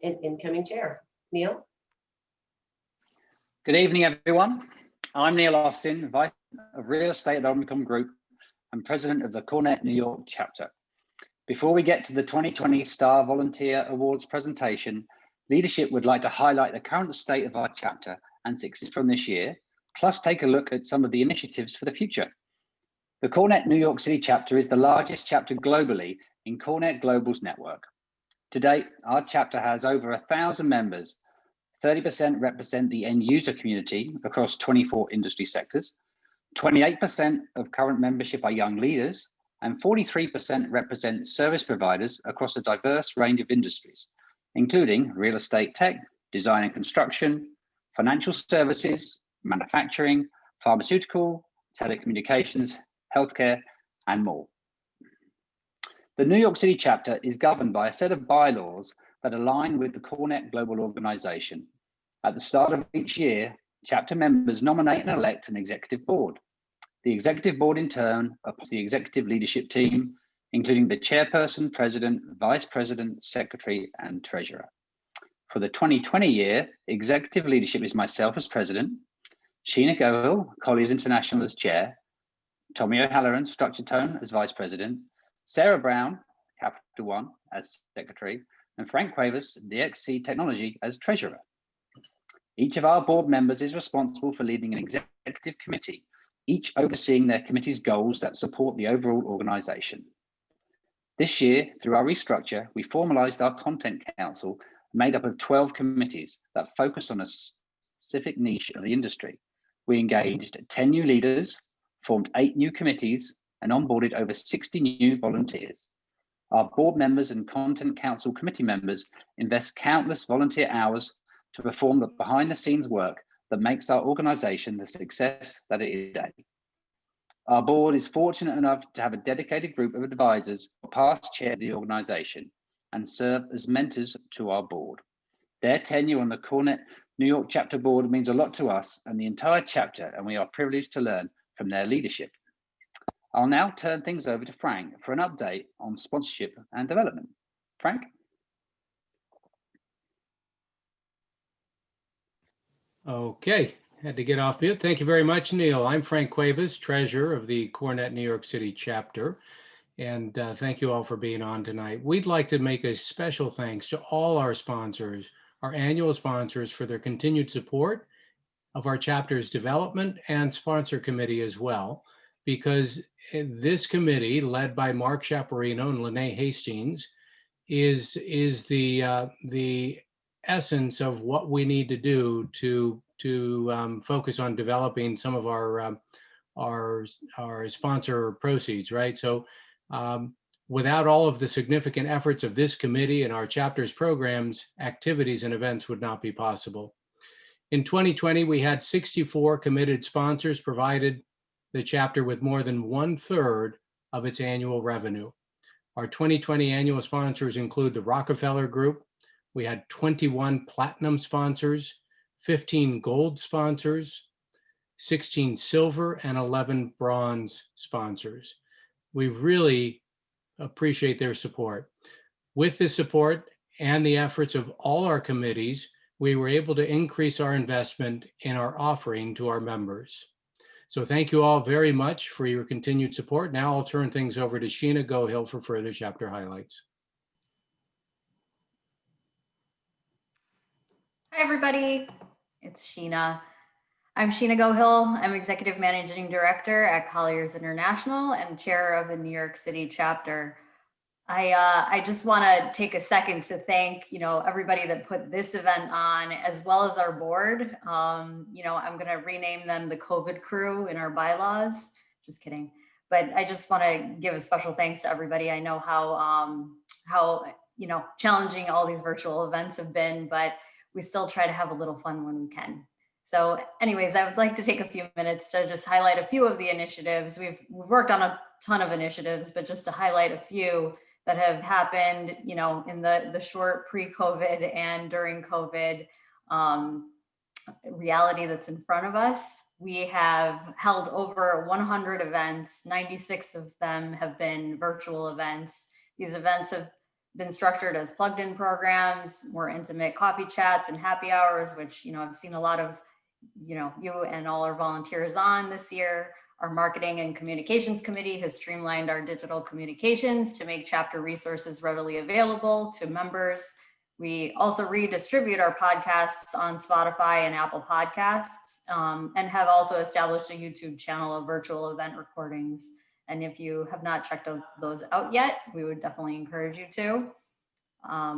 and incoming chair. Neil? Good evening, everyone. I'm Neil Austin, Vice of Real Estate at Omnicom Group and President of the CoreNet New York chapter. Before we get to the 2020 Star Volunteer Awards presentation, leadership would like to highlight the current state of our chapter and success from this year, plus take a look at some of the initiatives for the future. The CoreNet New York City chapter is the largest chapter globally in CoreNet Global's network. To date, our chapter has over 1,000 members. 30% represent the end user community across 24 industry sectors. 28% of current membership are young leaders, and 43% represent service providers across a diverse range of industries, including real estate tech, design and construction, financial services, manufacturing, pharmaceutical, telecommunications, healthcare, and more. The New York City chapter is governed by a set of bylaws that align with the CoreNet Global organization. At the start of each year, chapter members nominate and elect an executive board. The executive board in turn appoints the executive leadership team, including the chairperson, president, vice president, secretary, and treasurer. For the 2020 year, executive leadership is myself as president, Sheena Gohill, Colliers International as chair, Tommy O'Halloran, Structured Tone as vice president, Sarah Brown, Capital One as secretary, and Frank Cuevas, DXC Technology as treasurer. Each of our board members is responsible for leading an executive committee, each overseeing their committee's goals that support the overall organization. This year, through our restructure, we formalized our content council made up of 12 committees that focus on a specific niche of the industry. We engaged 10 new leaders, formed 8 new committees, and onboarded over 60 new volunteers. Our board members and content council committee members invest countless volunteer hours to perform the behind the scenes work that makes our organization the success that it is today. Our board is fortunate enough to have a dedicated group of advisors who past chair the organization and serve as mentors to our board. Their tenure on the CoreNet New York chapter board means a lot to us and the entire chapter, and we are privileged to learn from their leadership. I'll now turn things over to Frank for an update on sponsorship and development. Frank? Okay, had to get off mute. Thank you very much, Neil. I'm Frank Cuevas, treasurer of the CoreNet New York City chapter. And thank you all for being on tonight. We'd like to make a special thanks to all our sponsors, our annual sponsors, for their continued support of our chapter's development and sponsor committee as well, because this committee, led by Mark Chaparino and Lene Hastings, is the essence of what we need to do to focus on developing some of our sponsor proceeds, right? So without all of the significant efforts of this committee and our chapter's programs, activities and events would not be possible. In 2020, we had 64 committed sponsors, provided the chapter with more than 1/3 of its annual revenue. Our 2020 annual sponsors include the Rockefeller Group. We had 21 platinum sponsors, 15 gold sponsors, 16 silver, and 11 bronze sponsors. We really appreciate their support. With this support and the efforts of all our committees, we were able to increase our investment in our offering to our members. So thank you all very much for your continued support. Now I'll turn things over to Sheena Gohill for further chapter highlights. Hi, everybody. It's Sheena. I'm Sheena Gohill. I'm Executive Managing Director at Colliers International and Chair of the New York City chapter. I just want to take a second to thank, everybody that put this event on, as well as our board. I'm going to rename them the COVID crew in our bylaws. Just kidding. But I just want to give a special thanks to everybody. I know how challenging all these virtual events have been, but we still try to have a little fun when we can. So anyways, I would like to take a few minutes to just highlight a few of the initiatives. We've worked on a ton of initiatives, but just to highlight a few that have happened, in the short pre-COVID and during COVID reality that's in front of us. We have held over 100 events. 96 of them have been virtual events. These events have been structured as plugged-in programs, more intimate coffee chats and happy hours, which, I've seen a lot of, you and all our volunteers on this year. Our marketing and communications committee has streamlined our digital communications to make chapter resources readily available to members. We also redistribute our podcasts on Spotify and Apple Podcasts, and have also established a YouTube channel of virtual event recordings. And if you have not checked those out yet, we would definitely encourage you to.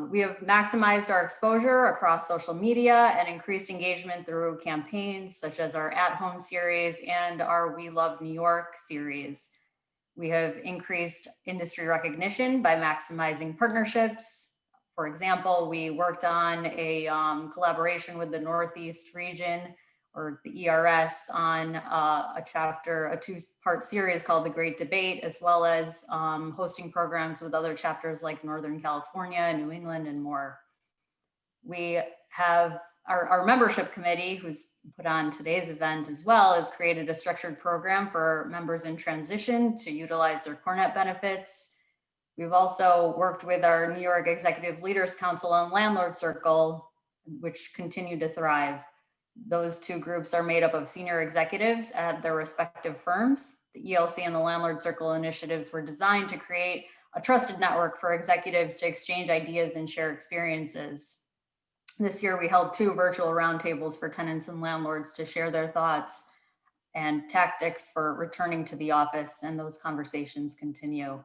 We have maximized our exposure across social media and increased engagement through campaigns such as our At Home series and our We Love New York series. We have increased industry recognition by maximizing partnerships. For example, we worked on a collaboration with the Northeast region, or the ERS, on a two-part series called The Great Debate, as well as hosting programs with other chapters like Northern California, New England, and more. We have our membership committee, who's put on today's event as well, has created a structured program for members in transition to utilize their CoreNet benefits. We've also worked with our New York Executive Leaders Council and Landlord Circle, which continue to thrive. Those two groups are made up of senior executives at their respective firms. The ELC and the Landlord Circle initiatives were designed to create a trusted network for executives to exchange ideas and share experiences. This year, we held 2 virtual roundtables for tenants and landlords to share their thoughts and tactics for returning to the office, and those conversations continue.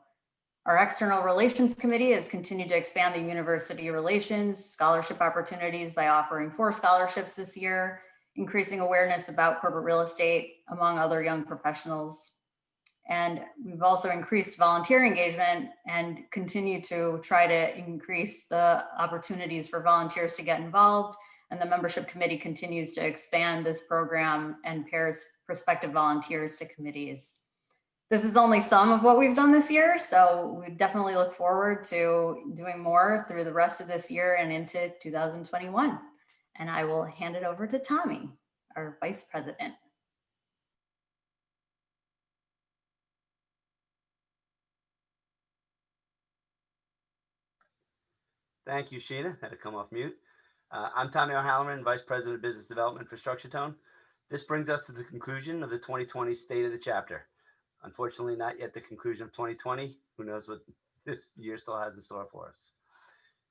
Our External Relations Committee has continued to expand the university relations scholarship opportunities by offering 4 scholarships this year, increasing awareness about corporate real estate among other young professionals. And we've also increased volunteer engagement and continue to try to increase the opportunities for volunteers to get involved. And the membership committee continues to expand this program and pairs prospective volunteers to committees. This is only some of what we've done this year, so we definitely look forward to doing more through the rest of this year and into 2021. And I will hand it over to Tommy, our vice president. Thank you, Sheena. Had to come off mute. I'm Tommy O'Halloran, Vice President of Business Development for StructureTone. This brings us to the conclusion of the 2020 State of the Chapter. Unfortunately, not yet the conclusion of 2020. Who knows what this year still has in store for us.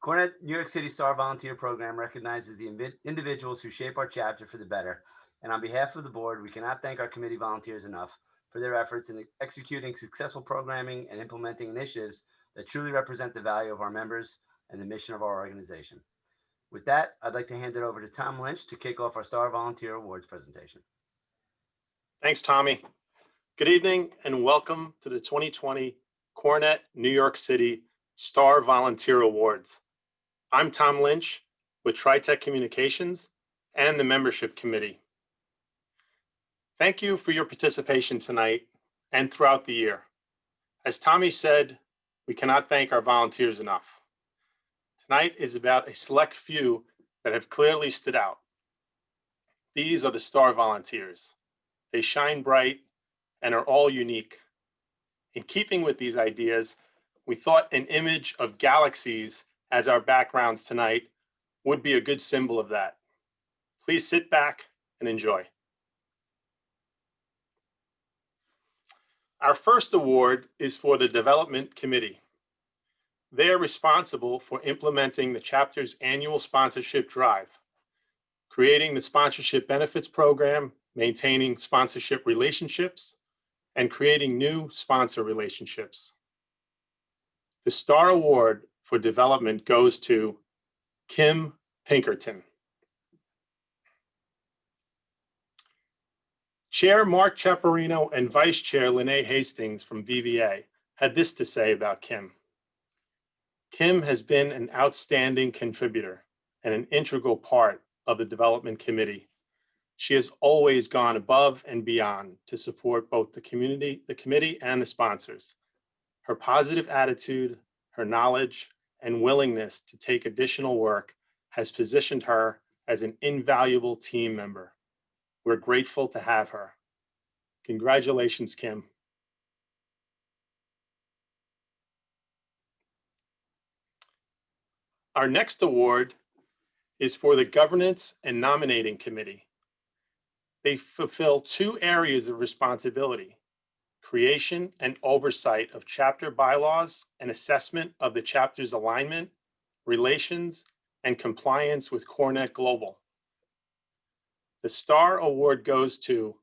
CoreNet New York City Star Volunteer Program recognizes the individuals who shape our chapter for the better. And on behalf of the board, we cannot thank our committee volunteers enough for their efforts in executing successful programming and implementing initiatives that truly represent the value of our members and the mission of our organization. With that, I'd like to hand it over to Tom Lynch to kick off our Star Volunteer Awards presentation. Thanks, Tommy. Good evening and welcome to the 2020 CoreNet New York City Star Volunteer Awards. I'm Tom Lynch with TriTech Communications and the Membership Committee. Thank you for your participation tonight and throughout the year. As Tommy said, we cannot thank our volunteers enough. Tonight is about a select few that have clearly stood out. These are the Star Volunteers. They shine bright and are all unique. In keeping with these ideas, we thought an image of galaxies as our backgrounds tonight would be a good symbol of that. Please sit back and enjoy. Our first award is for the Development Committee. They are responsible for implementing the chapter's annual sponsorship drive, creating the sponsorship benefits program, maintaining sponsorship relationships, and creating new sponsor relationships. The Star Award for Development goes to Kim Pinkerton. Chair Mark Chaparino and Vice Chair Lene Hastings from VVA had this to say about Kim. Kim has been an outstanding contributor and an integral part of the Development Committee. She has always gone above and beyond to support both the committee and the sponsors. Her positive attitude, her knowledge, and willingness to take additional work has positioned her as an invaluable team member. We're grateful to have her. Congratulations, Kim. Our next award is for the Governance and Nominating Committee. They fulfill two areas of responsibility: creation and oversight of chapter bylaws and assessment of the chapter's alignment, relations, and compliance with CoreNet Global. The Star Award goes to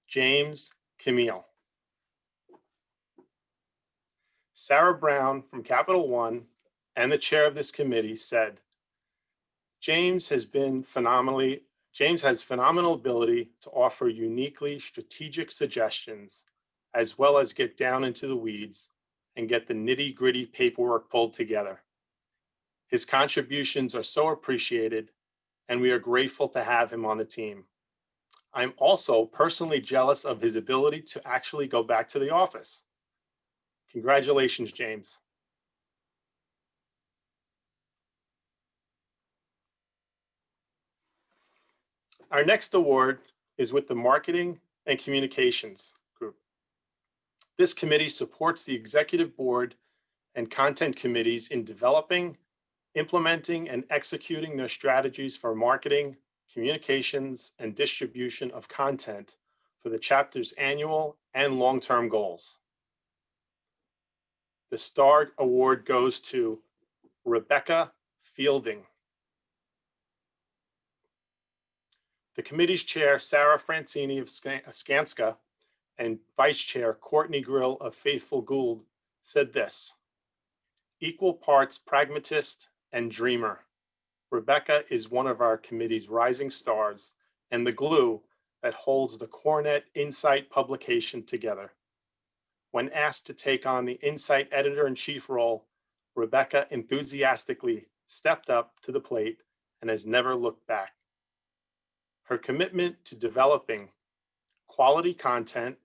James CAMILLE. Sarah Brown from Capital One and the chair of this committee said, James has phenomenal ability to offer uniquely strategic suggestions, as well as get down into the weeds and get the nitty-gritty paperwork pulled together. His contributions are so appreciated, and we are grateful to have him on the team. I'm also personally jealous of his ability to actually go back to the office. Congratulations, James. Our next award is with the Marketing and Communications Group. This committee supports the executive board and content committees in developing, implementing, and executing their strategies for marketing, communications, and distribution of content for the chapter's annual and long-term goals. The Star Award goes to Rebecca Fielding. The committee's chair, Sarah Francini of Skanska, and vice chair, Courtney Grill of Faithful Gould, said this: equal parts pragmatist and dreamer, Rebecca is one of our committee's rising stars and the glue that holds the CoreNet Insight publication together. When asked to take on the Insight editor-in-chief role, Rebecca enthusiastically stepped up to the plate and has never looked back. Her commitment to developing quality content,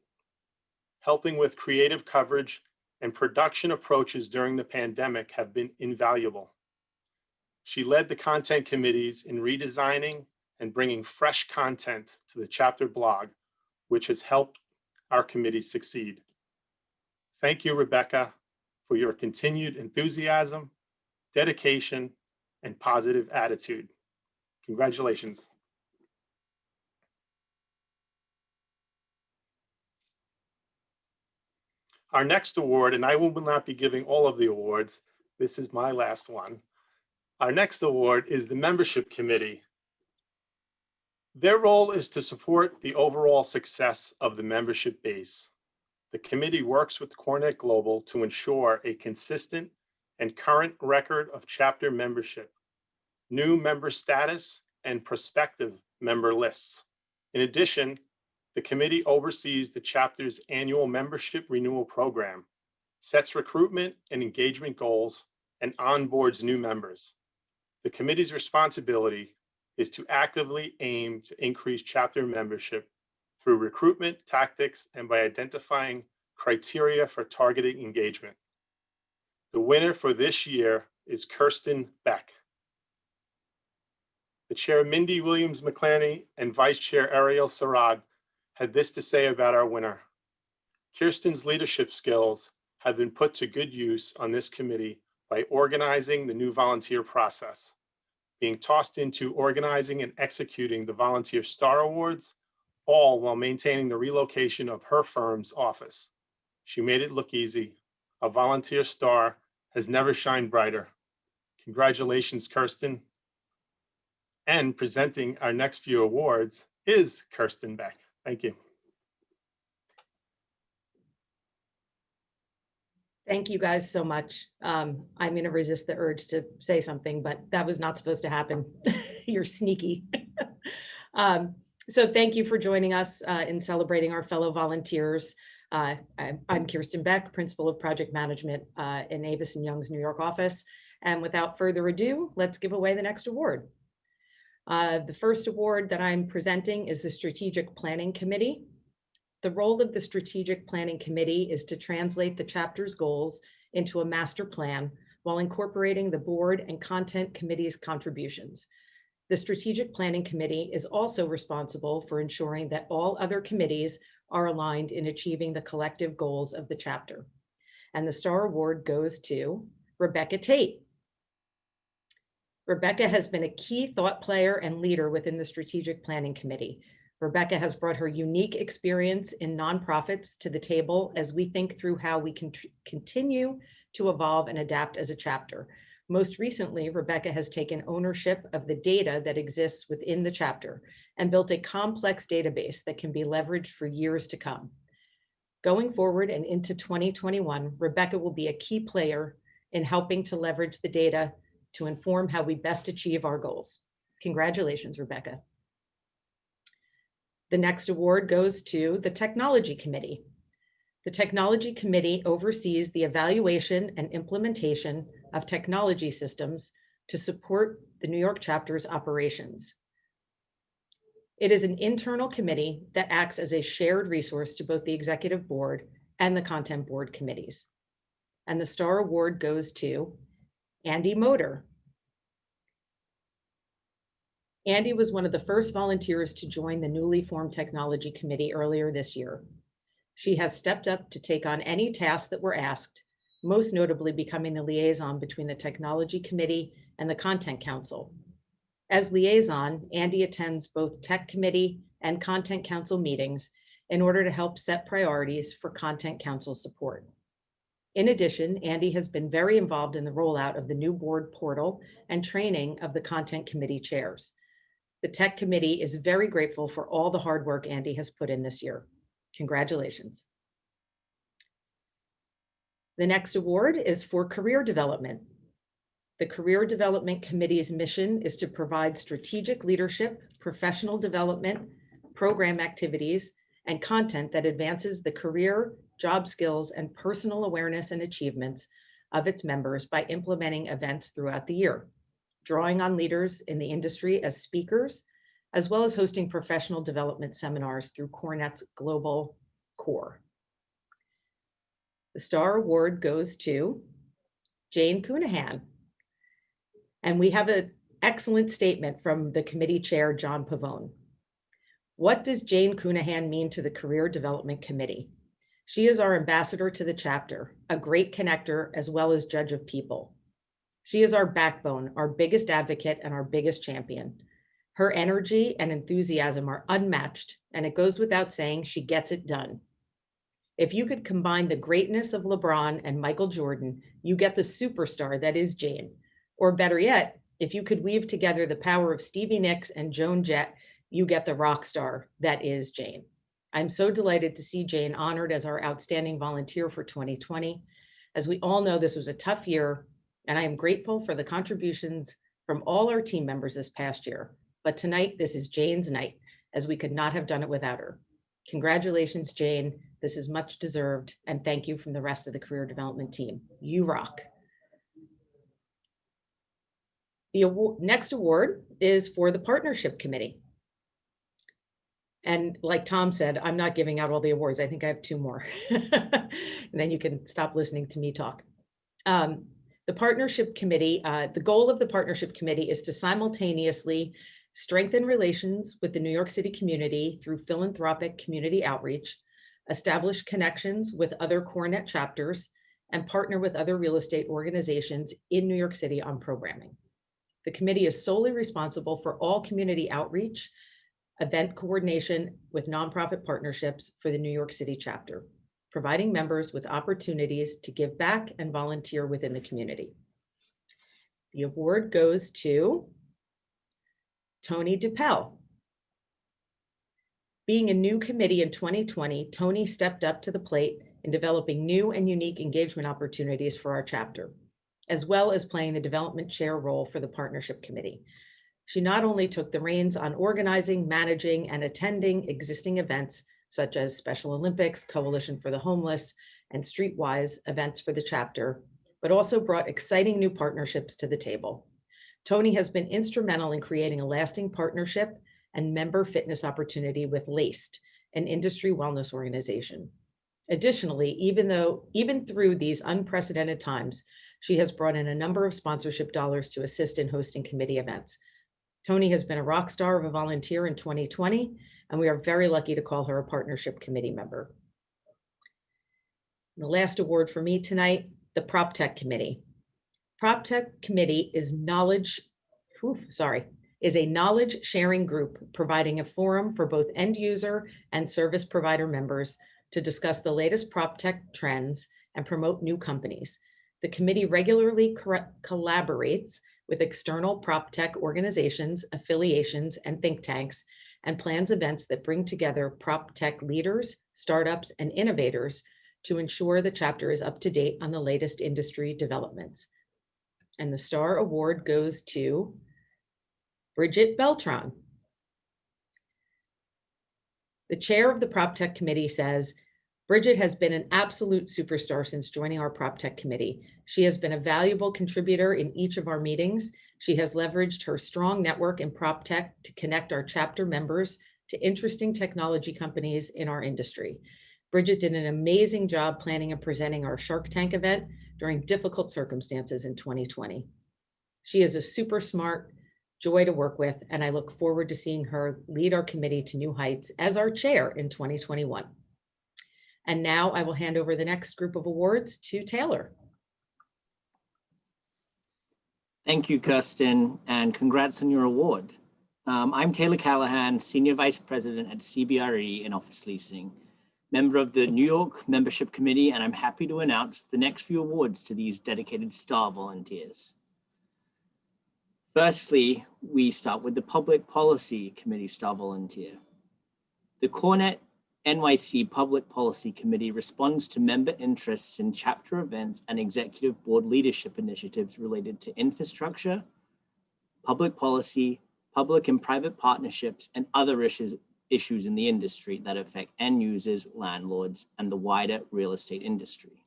helping with creative coverage, and production approaches during the pandemic have been invaluable. She led the content committees in redesigning and bringing fresh content to the chapter blog, which has helped our committee succeed. Thank you, Rebecca, for your continued enthusiasm, dedication, and positive attitude. Congratulations. Our next award, and I will not be giving all of the awards, this is my last one. Our next award is the Membership Committee. Their role is to support the overall success of the membership base. The committee works with CoreNet Global to ensure a consistent and current record of chapter membership, new member status, and prospective member lists. In addition, the committee oversees the chapter's annual membership renewal program, sets recruitment and engagement goals, and onboards new members. The committee's responsibility is to actively aim to increase chapter membership through recruitment tactics and by identifying criteria for targeting engagement. The winner for this year is KIRSTEN BECK. The chair, Mindy Williams McClaney, and vice chair Ariel Sarad had this to say about our winner. Kirsten's leadership skills have been put to good use on this committee by organizing the new volunteer process, being tossed into organizing and executing the Volunteer Star Awards, all while maintaining the relocation of her firm's office. She made it look easy. A volunteer star has never shined brighter. Congratulations, Kirsten. And presenting our next few awards is KIRSTEN BECK. Thank you. Thank you guys so much. I'm going to resist the urge to say something, but that was not supposed to happen. You're sneaky. So thank you for joining us in celebrating our fellow volunteers. I'm Kirsten Beck, Principal of Project Management in Avis & Young's New York office. And without further ado, let's give away the next award. The first award that I'm presenting is the Strategic Planning Committee. The role of the Strategic Planning Committee is to translate the chapter's goals into a master plan while incorporating the board and content committee's contributions. The Strategic Planning Committee is also responsible for ensuring that all other committees are aligned in achieving the collective goals of the chapter. And the Star Award goes to Rebecca Tate. Rebekah has been a key thought player and leader within the Strategic Planning Committee. Rebekah has brought her unique experience in nonprofits to the table as we think through how we can continue to evolve and adapt as a chapter. Most recently, Rebekah has taken ownership of the data that exists within the chapter and built a complex database that can be leveraged for years to come. Going forward and into 2021, Rebekah will be a key player in helping to leverage the data to inform how we best achieve our goals. Congratulations, Rebekah. The next award goes to the Technology Committee. The Technology Committee oversees the evaluation and implementation of technology systems to support the New York chapter's operations. It is an internal committee that acts as a shared resource to both the Executive Board and the Content Board committees. And the Star Award goes to Andy Motor. Andy was one of the first volunteers to join the newly formed Technology Committee earlier this year. She has stepped up to take on any tasks that were asked, most notably becoming the liaison between the Technology Committee and the Content Council. As liaison, Andy attends both Tech Committee and Content Council meetings in order to help set priorities for Content Council support. In addition, Andy has been very involved in the rollout of the new board portal and training of the Content Committee chairs. The Tech Committee is very grateful for all the hard work Andy has put in this year. Congratulations. The next award is for career development. The Career Development Committee's mission is to provide strategic leadership, professional development, program activities, and content that advances the career, job skills, and personal awareness and achievements of its members by implementing events throughout the year, drawing on leaders in the industry as speakers, as well as hosting professional development seminars through CoreNet's Global Core. The Star Award goes to Jane COUNIHAN. And we have an excellent statement from the committee chair, John Pavone. What does Jane COUNIHAN mean to the Career Development Committee? She is our ambassador to the chapter, a great connector, as well as judge of people. She is our backbone, our biggest advocate, and our biggest champion. Her energy and enthusiasm are unmatched, and it goes without saying she gets it done. If you could combine the greatness of LeBron and Michael Jordan, you get the superstar that is Jane. Or better yet, if you could weave together the power of Stevie Nicks and Joan Jett, you get the rock star that is Jane. I'm so delighted to see Jane honored as our outstanding volunteer for 2020. As we all know, this was a tough year, and I am grateful for the contributions from all our team members this past year. But tonight, this is Jane's night, as we could not have done it without her. Congratulations, Jane. This is much deserved, and thank you from the rest of the career development team. You rock. The next award is for the Partnership Committee. And like Tom said, I'm not giving out all the awards. I think I have 2 more. And then you can stop listening to me talk. The Partnership Committee, the goal of the Partnership Committee is to simultaneously strengthen relations with the New York City community through philanthropic community outreach, establish connections with other CoreNet chapters, and partner with other real estate organizations in New York City on programming. The committee is solely responsible for all community outreach, event coordination with nonprofit partnerships for the New York City chapter, providing members with opportunities to give back and volunteer within the community. The award goes to Tony DuPel. Being a new committee in 2020, Tony stepped up to the plate in developing new and unique engagement opportunities for our chapter, as well as playing the development chair role for the Partnership Committee. She not only took the reins on organizing, managing, and attending existing events, such as Special Olympics, Coalition for the Homeless, and Streetwise events for the chapter, but also brought exciting new partnerships to the table. Tony has been instrumental in creating a lasting partnership and member fitness opportunity with LACED, an industry wellness organization. Additionally, even through these unprecedented times, she has brought in a number of sponsorship dollars to assist in hosting committee events. Tony has been a rock star of a volunteer in 2020, and we are very lucky to call her a Partnership Committee member. The last award for me tonight, the PropTech Committee. PropTech Committee is knowledge is a knowledge sharing group providing a forum for both end user and service provider members to discuss the latest prop tech trends and promote new companies. The committee regularly collaborates with external prop tech organizations, affiliations, and think tanks, and plans events that bring together prop tech leaders, startups, and innovators to ensure the chapter is up to date on the latest industry developments. And the Star Award goes to Brigitte Beltran. The chair of the Prop Tech Committee says, Brigitte has been an absolute superstar since joining our Prop Tech Committee. She has been a valuable contributor in each of our meetings. She has leveraged her strong network in Prop Tech to connect our chapter members to interesting technology companies in our industry. Brigitte did an amazing job planning and presenting our Shark Tank event during difficult circumstances in 2020. She is a super smart joy to work with, and I look forward to seeing her lead our committee to new heights as our chair in 2021. And now I will hand over the next group of awards to Taylor. Thank you, Kirsten, and congrats on your award. I'm Taylor Callahan, Senior Vice President at CBRE in Office Leasing, member of the New York Membership Committee, and I'm happy to announce the next few awards to these dedicated STAR volunteers. Firstly, we start with the Public Policy Committee STAR volunteer. The CoreNet NYC Public Policy Committee responds to member interests in chapter events and executive board leadership initiatives related to infrastructure, public policy, public and private partnerships, and other issues in the industry that affect end users, landlords, and the wider real estate industry.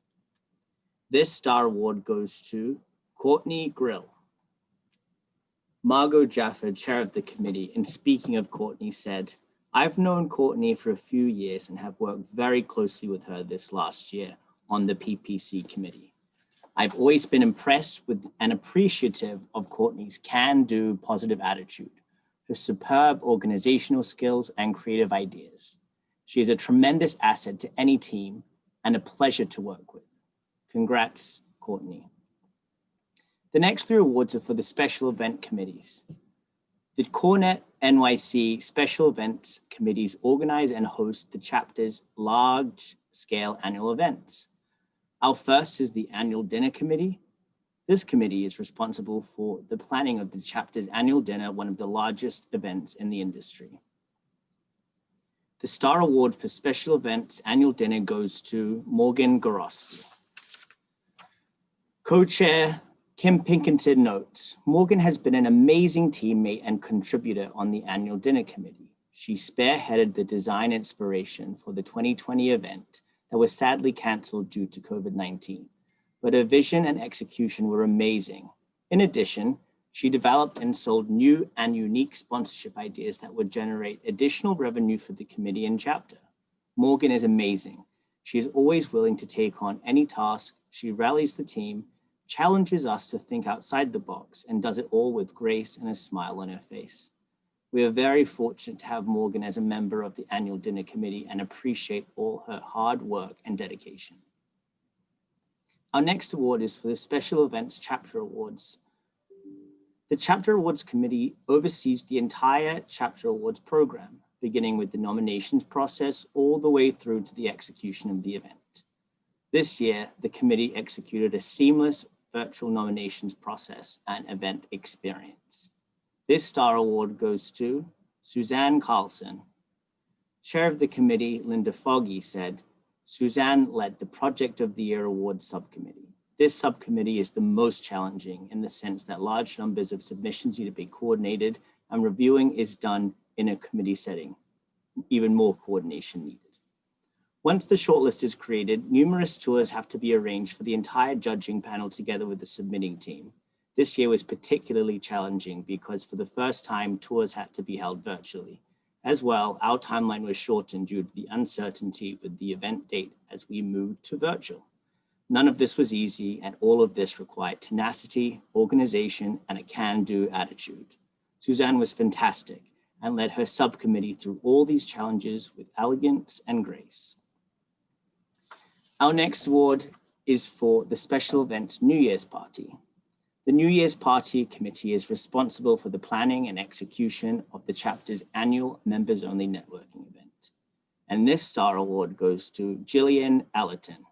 This STAR Award goes to Courtney Grill. Margot Jaffa, chair of the committee, and speaking of Courtney, said, I've known Courtney for a few years and have worked very closely with her this last year on the PPC committee. I've always been impressed with and appreciative of Courtney's can-do positive attitude, her superb organizational skills and creative ideas. She is a tremendous asset to any team and a pleasure to work with. Congrats, Courtney. The next three awards are for the special event committees. The CoreNet NYC Special Events Committees organize and host the chapter's large-scale annual events. Our first is the Annual Dinner Committee. This committee is responsible for the planning of the chapter's annual dinner, one of the largest events in the industry. The Star Award for Special Events Annual Dinner goes to Morgan GOROSPE. Co-chair Kim Pinkerton notes, Morgan has been an amazing teammate and contributor on the Annual Dinner Committee. She spearheaded the design inspiration for the 2020 event that was sadly canceled due to COVID-19, but her vision and execution were amazing. In addition, she developed and sold new and unique sponsorship ideas that would generate additional revenue for the committee and chapter. Morgan is amazing. She is always willing to take on any task. She rallies the team, challenges us to think outside the box, and does it all with grace and a smile on her face. We are very fortunate to have Morgan as a member of the Annual Dinner Committee and appreciate all her hard work and dedication. Our next award is for the Special Events Chapter Awards. The Chapter Awards Committee oversees the entire Chapter Awards program, beginning with the nominations process all the way through to the execution of the event. This year, the committee executed a seamless virtual nominations process and event experience. This Star Award goes to Suzanne CARLSON. Chair of the committee, Linda Foggy, said, Suzanne led the Project of the Year Awards subcommittee. This subcommittee is the most challenging in the sense that large numbers of submissions need to be coordinated and reviewing is done in a committee setting, even more coordination needed. Once the shortlist is created, numerous tours have to be arranged for the entire judging panel together with the submitting team. This year was particularly challenging because for the first time, tours had to be held virtually. As well, our timeline was shortened due to the uncertainty with the event date as we moved to virtual. None of this was easy, and all of this required tenacity, organization, and a can-do attitude. Suzanne was fantastic and led her subcommittee through all these challenges with elegance and grace. Our next award is for the Special Events New Year's Party. The New Year's Party Committee is responsible for the planning and execution of the chapter's annual members-only networking event. And this star award goes to JILLIAN Allerton.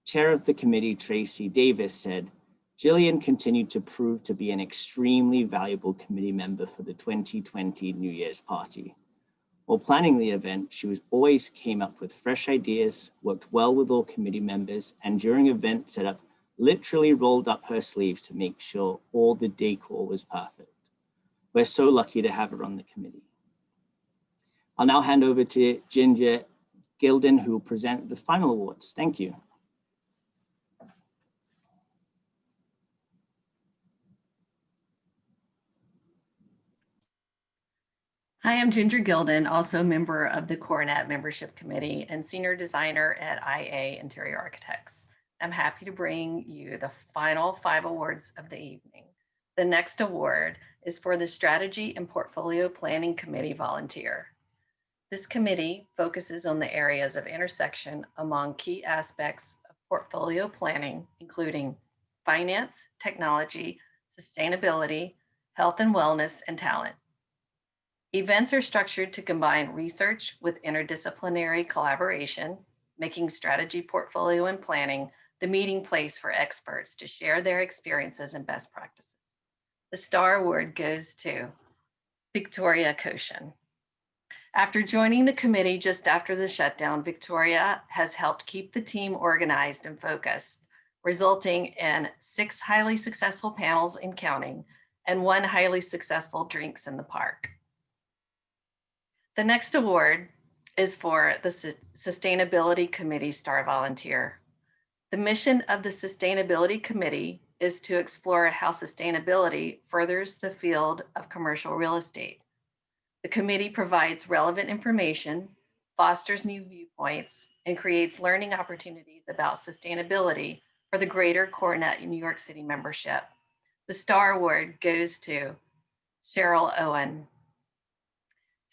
Chair of the committee, Tracy Davis, said, "Jillian continued to prove to be an extremely valuable committee member for the 2020 New Year's party. While planning the event, she always came up with fresh ideas, worked well with all committee members, and during event setup, literally rolled up her sleeves to make sure all the decor was perfect. We're so lucky to have her on the committee." I'll now hand over to Ginger Gilden, who will present the final awards. Thank you. Hi, I'm Ginger Gilden, also a member of the CoreNet Membership Committee and Senior Designer at IA Interior Architects. I'm happy to bring you the final 5 awards of the evening. The next award is for the Strategy and Portfolio Planning Committee Volunteer. This committee focuses on the areas of intersection among key aspects of portfolio planning, including finance, technology, sustainability, health and wellness, and talent. Events are structured to combine research with interdisciplinary collaboration, making strategy, portfolio, and planning the meeting place for experts to share their experiences and best practices. The Star Award goes to Victoria Koshin. After joining the committee just after the shutdown, Victoria has helped keep the team organized and focused, resulting in 6 highly successful panels in counting and 1 highly successful drinks in the park. The next award is for the Sustainability Committee Star Volunteer. The mission of the Sustainability Committee is to explore how sustainability furthers the field of commercial real estate. The committee provides relevant information, fosters new viewpoints, and creates learning opportunities about sustainability for the greater CoreNet New York City membership. The Star Award goes to SHERYL Owen.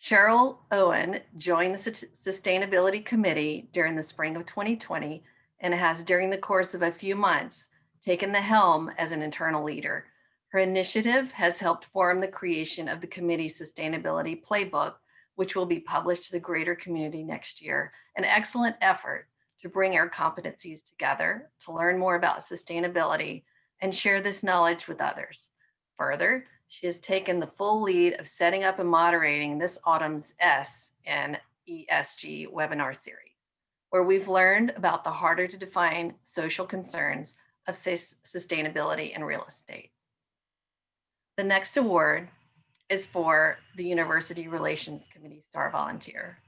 SHERYL Owen joined the Sustainability Committee during the spring of 2020 and has, during the course of a few months, taken the helm as an internal leader. Her initiative has helped form the creation of the committee's sustainability playbook, which will be published to the greater community next year, an excellent effort to bring our competencies together, to learn more about sustainability, and share this knowledge with others. Further, she has taken the full lead of setting up and moderating this autumn's S and ESG webinar series, where we've learned about the harder to define social concerns of sustainability in real estate. The next award is for the University Relations Committee Star Volunteer.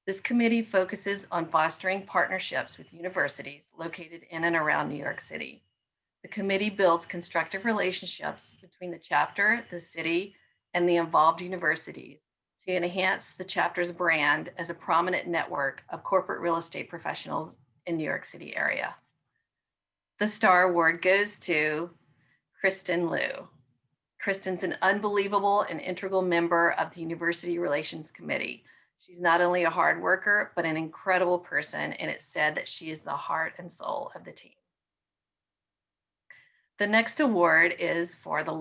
This committee focuses on fostering partnerships with universities located in and around New York City. The committee builds constructive relationships between the chapter, the city, and the involved universities to enhance the chapter's brand as a prominent network of corporate real estate professionals in New York City area. The Star Award goes to KIRSTEN Liu. KIRSTEN's an unbelievable and integral member of the University Relations Committee. She's not only a hard worker, but an incredible person, and it's said that she is the heart and soul of the team. The next award is for the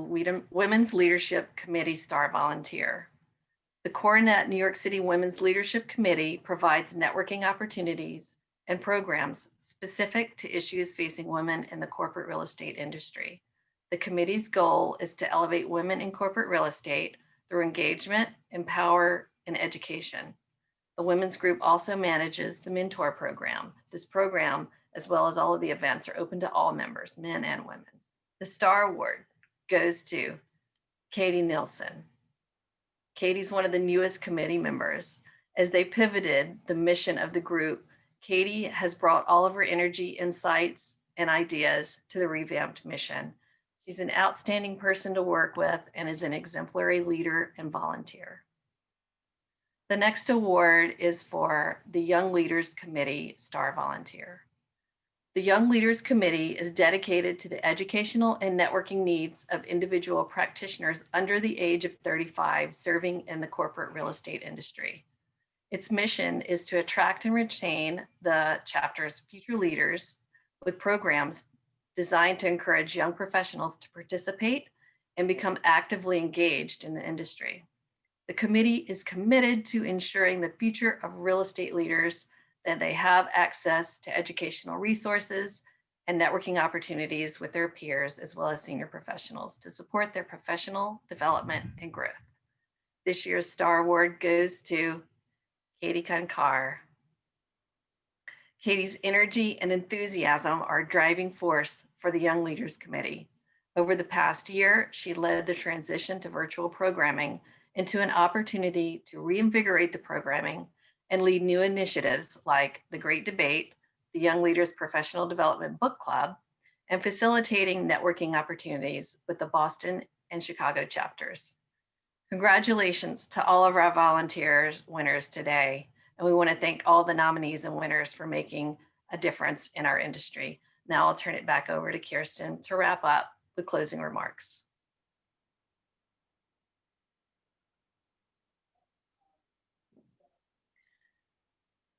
Women's Leadership Committee Star Volunteer. The CoreNet New York City Women's Leadership Committee provides networking opportunities and programs specific to issues facing women in the corporate real estate industry. The committee's goal is to elevate women in corporate real estate through engagement, empower, and education. The women's group also manages the mentor program. This program, as well as all of the events, are open to all members, men and women. The Star Award goes to Katie Nilsson. Katie's one of the newest committee members. As they pivoted the mission of the group, Katie has brought all of her energy, insights, and ideas to the revamped mission. She's an outstanding person to work with and is an exemplary leader and volunteer. The next award is for the Young Leaders Committee Star Volunteer. The Young Leaders Committee is dedicated to the educational and networking needs of individual practitioners under the age of 35 serving in the corporate real estate industry. Its mission is to attract and retain the chapter's future leaders with programs designed to encourage young professionals to participate and become actively engaged in the industry. The committee is committed to ensuring the future of real estate leaders, that they have access to educational resources and networking opportunities with their peers, as well as senior professionals, to support their professional development and growth. This year's Star Award goes to Katie KONCAR. Katie's energy and enthusiasm are a driving force for the Young Leaders Committee. Over the past year, she led the transition to virtual programming into an opportunity to reinvigorate the programming and lead new initiatives like the Great Debate, the Young Leaders Professional Development Book Club, and facilitating networking opportunities with the Boston and Chicago chapters. Congratulations to all of our volunteers winners today. And we want to thank all the nominees and winners for making a difference in our industry. Now I'll turn it back over to Kirsten to wrap up with closing remarks.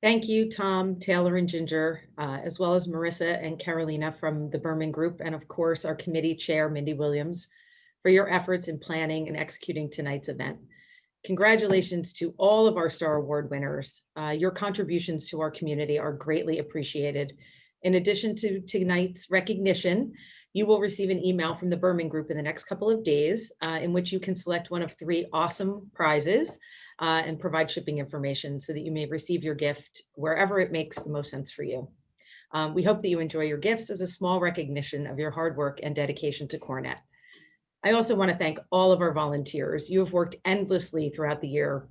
Thank you, Tom, Taylor, and Ginger, as well as Marissa and Carolina from the Berman Group, and of course, our committee chair, Mindy Williams, for your efforts in planning and executing tonight's event. Congratulations to all of our Star Award winners. Your contributions to our community are greatly appreciated. In addition to tonight's recognition, you will receive an email from the Berman Group in the next couple of days in which you can select one of 3 awesome prizes and provide shipping information so that you may receive your gift wherever it makes the most sense for you. We hope that you enjoy your gifts as a small recognition of your hard work and dedication to CoreNet. I also want to thank all of our volunteers. You have worked endlessly throughout the year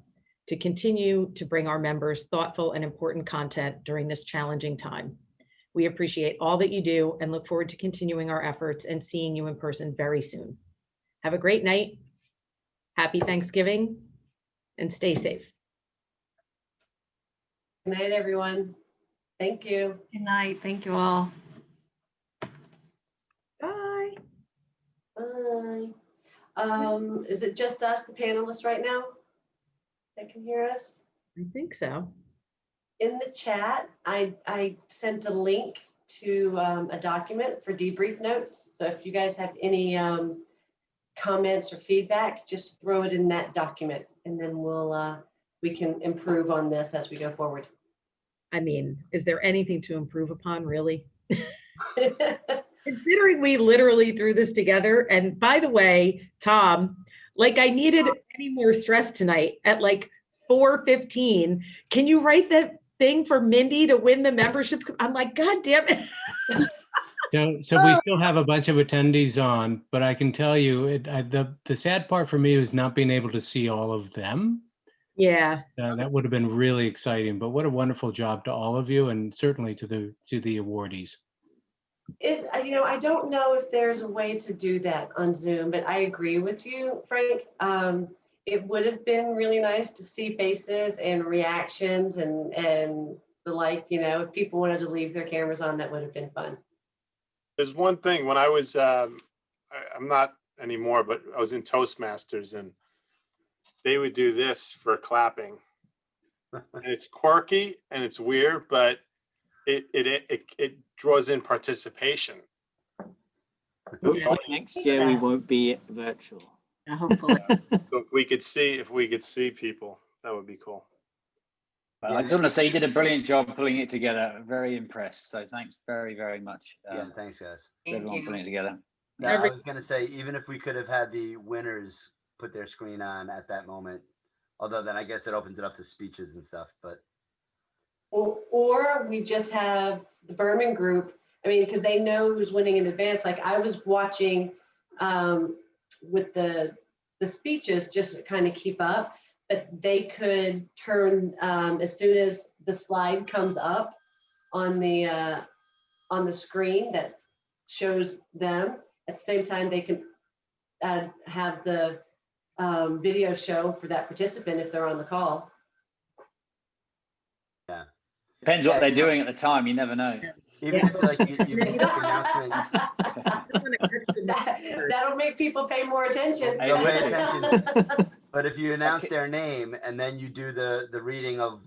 to continue to bring our members thoughtful and important content during this challenging time. We appreciate all that you do and look forward to continuing our efforts and seeing you in person very soon. Have a great night. Happy Thanksgiving and stay safe. Good night, everyone. Thank you. Good night. Thank you all. Bye. Bye. Is it just us, the panelists right now that can hear us? I think so. In the chat, I sent a link to a document for debrief notes. So if you guys have any comments or feedback, just throw it in that document, and then we can improve on this as we go forward. I mean, is there anything to improve upon, really? Considering we literally threw this together, and by the way, Tom, like I needed any more stress tonight at like 4:15. Can you write that thing for Mindy to win the membership? I'm like, God damn it. So we still have a bunch of attendees on, but I can tell you, the sad part for me was not being able to see all of them. Yeah. That would have been really exciting, but what a wonderful job to all of you, and certainly to the awardees. I don't know if there's a way to do that on Zoom, but I agree with you, Frank. It would have been really nice to see faces and reactions and the like, if people wanted to leave their cameras on, that would have been fun. There's one thing when I was, I'm not anymore, but I was in Toastmasters and they would do this for clapping. And it's quirky and it's weird, but it draws in participation. Hopefully next year we won't be virtual. Hopefully. So if we could see people, that would be cool. Well, I just want to say you did a brilliant job pulling it together. Very impressed. So thanks very, very much. Yeah, thanks, guys. Everyone pulling it together. Now, I was going to say, even if we could have had the winners put their screen on at that moment, although then I guess it opens it up to speeches and stuff, but. Or we just have the Berman Group, because they know who's winning in advance. Like I was watching with the speeches just to kind of keep up, but they could turn as soon as the slide comes up on the screen that shows them. At the same time, they can have the video show for that participant if they're on the call. Yeah. Depends what they're doing at the time. You never know. Even if like you make an announcement. That'll make people pay more attention. They'll pay attention. But if you announce their name and then you do the reading of,